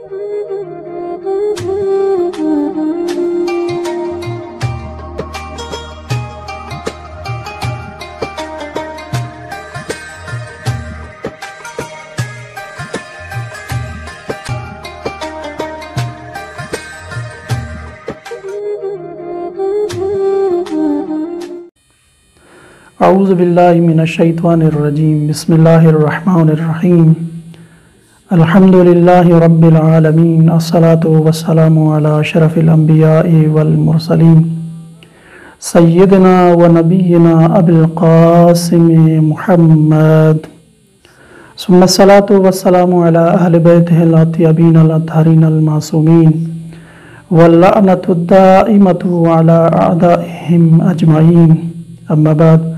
اعوذ باللہ من الشیطان الرجیم بسم اللہ الرحمن الرحیم الحمد للہ رب العالمین الصلاة والسلام علی اشرف الانبیاء والمرسلین سیدنا و نبینا ابی القاسم محمد ثم الصلاة والسلام علی اہل بیتہ الاطیبین الاطہرین المعصومین واللعنۃ الدائمۃ علی اعدائہم اجمعین اما بعد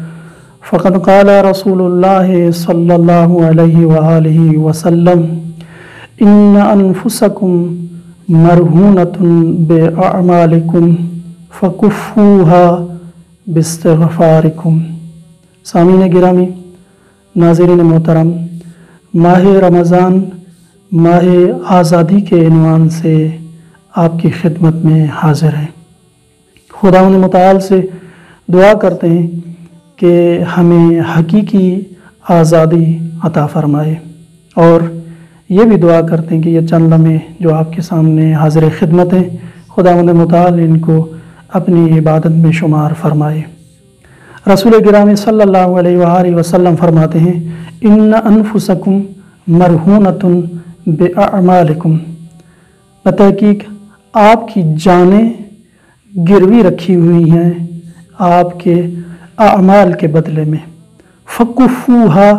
فقد قال رسول اللہ صلی اللہ علیہ وآلہ وسلم ان انفسکم مرہونۃ باعمالکم فکفوها باستغفارکم۔ سامعین گرامی، ناظرین محترم، ماہ رمضان ماہ آزادی کے عنوان سے آپ کی خدمت میں حاضر ہیں۔ خداوند متعال سے دعا کرتے ہیں کہ ہمیں حقیقی آزادی عطا فرمائے، اور یہ بھی دعا کرتے ہیں کہ یہ چند لمحے جو آپ کے سامنے حاضر خدمت ہیں، خداوند متعال ان کو اپنی عبادت میں شمار فرمائے۔ رسول گرامی صلی اللہ علیہ وآلہ وسلم فرماتے ہیں ان انفسکم مرہونۃ باعمالکم، بتحقیق آپ کی جانیں گروی رکھی ہوئی ہیں آپ کے اعمال کے بدلے میں، فکفوها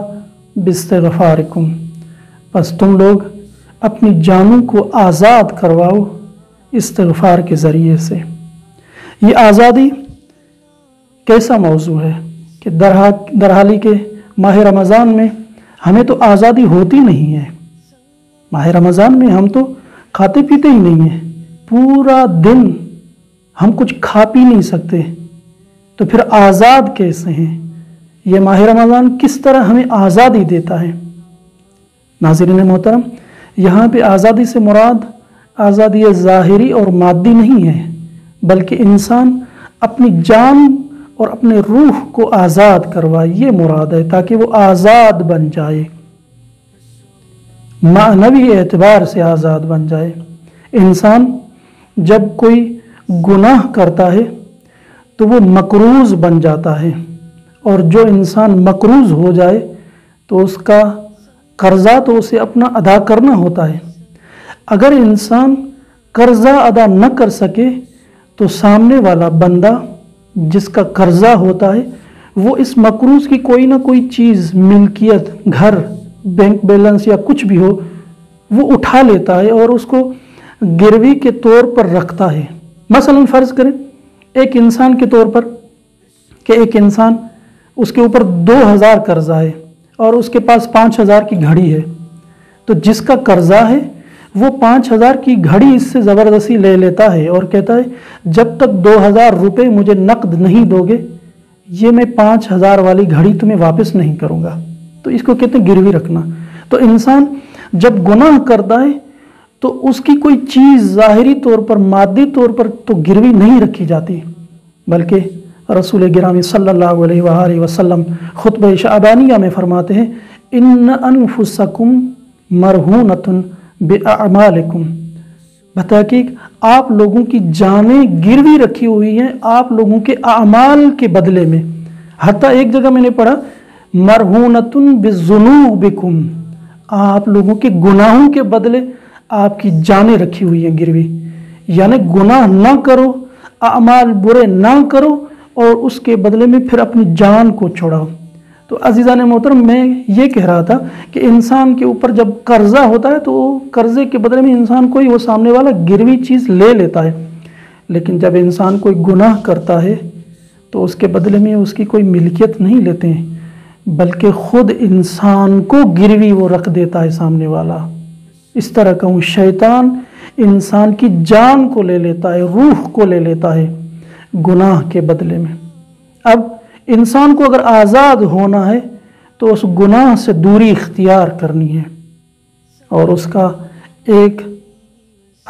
باستغفارکم، بس تم لوگ اپنی جانوں کو آزاد کرواؤ استغفار کے ذریعے سے۔ یہ آزادی کیسا موضوع ہے کہ درحالی کے ماہ رمضان میں ہمیں تو آزادی ہوتی نہیں ہے۔ ماہ رمضان میں ہم تو کھاتے پیتے ہی نہیں ہیں، پورا دن ہم کچھ کھا پی نہیں سکتے، تو پھر آزاد کیسے ہیں؟ یہ ماہ رمضان کس طرح ہمیں آزادی دیتا ہے؟ ناظرین محترم، یہاں پہ آزادی سے مراد آزادی ظاہری اور مادی نہیں ہے، بلکہ انسان اپنی جان اور اپنے روح کو آزاد کروائے، یہ مراد ہے، تاکہ وہ آزاد بن جائے، معنوی اعتبار سے آزاد بن جائے۔ انسان جب کوئی گناہ کرتا ہے تو وہ مقروض بن جاتا ہے، اور جو انسان مقروض ہو جائے تو اس کا قرضہ تو اسے اپنا ادا کرنا ہوتا ہے۔ اگر انسان قرضہ ادا نہ کر سکے تو سامنے والا بندہ جس کا قرضہ ہوتا ہے وہ اس مقروض کی کوئی نہ کوئی چیز، ملکیت، گھر، بینک بیلنس یا کچھ بھی ہو، وہ اٹھا لیتا ہے اور اس کو گروی کے طور پر رکھتا ہے۔ مثلا فرض کریں ایک انسان کے طور پر کہ ایک انسان، اس کے اوپر 2000 قرضہ ہے اور اس کے پاس 5000 کی گھڑی ہے، تو جس کا قرضہ ہے وہ 5000 کی گھڑی اس سے زبردستی لے لیتا ہے اور کہتا ہے جب تک 2000 روپے مجھے نقد نہیں دو گے یہ میں 5000 والی گھڑی تمہیں واپس نہیں کروں گا، تو اس کو کہتے ہیں گروی رکھنا۔ تو انسان جب گناہ کرتا ہے تو اس کی کوئی چیز ظاہری طور پر، مادی طور پر تو گروی نہیں رکھی جاتی، بلکہ رسول گرامی صلی اللہ علیہ وآلہ وسلم خطبہ شعبانیہ میں فرماتے ہیں ان انفسکم مرہونۃ باعمالکم، بتحقیق آپ لوگوں کی جانیں گروی رکھی ہوئی ہیں آپ لوگوں کے اعمال کے بدلے میں۔ حتیٰ ایک جگہ میں نے پڑھا مرہونۃ بذنوبکم، آپ لوگوں کے گناہوں کے بدلے آپ کی جانیں رکھی ہوئی ہیں گروی، یعنی گناہ نہ کرو، اعمال برے نہ کرو، اور اس کے بدلے میں پھر اپنی جان کو چھوڑاؤ۔ تو عزیزان محترم، میں یہ کہہ رہا تھا کہ انسان کے اوپر جب قرضہ ہوتا ہے تو قرضے کے بدلے میں انسان کوئی وہ سامنے والا گروی چیز لے لیتا ہے، لیکن جب انسان کوئی گناہ کرتا ہے تو اس کے بدلے میں اس کی کوئی ملکیت نہیں لیتے ہیں، بلکہ خود انسان کو گروی وہ رکھ دیتا ہے سامنے والا۔ اس طرح کہوں شیطان انسان کی جان کو لے لیتا ہے، روح کو لے لیتا ہے گناہ کے بدلے میں۔ اب انسان کو اگر آزاد ہونا ہے تو اس گناہ سے دوری اختیار کرنی ہے، اور اس کا ایک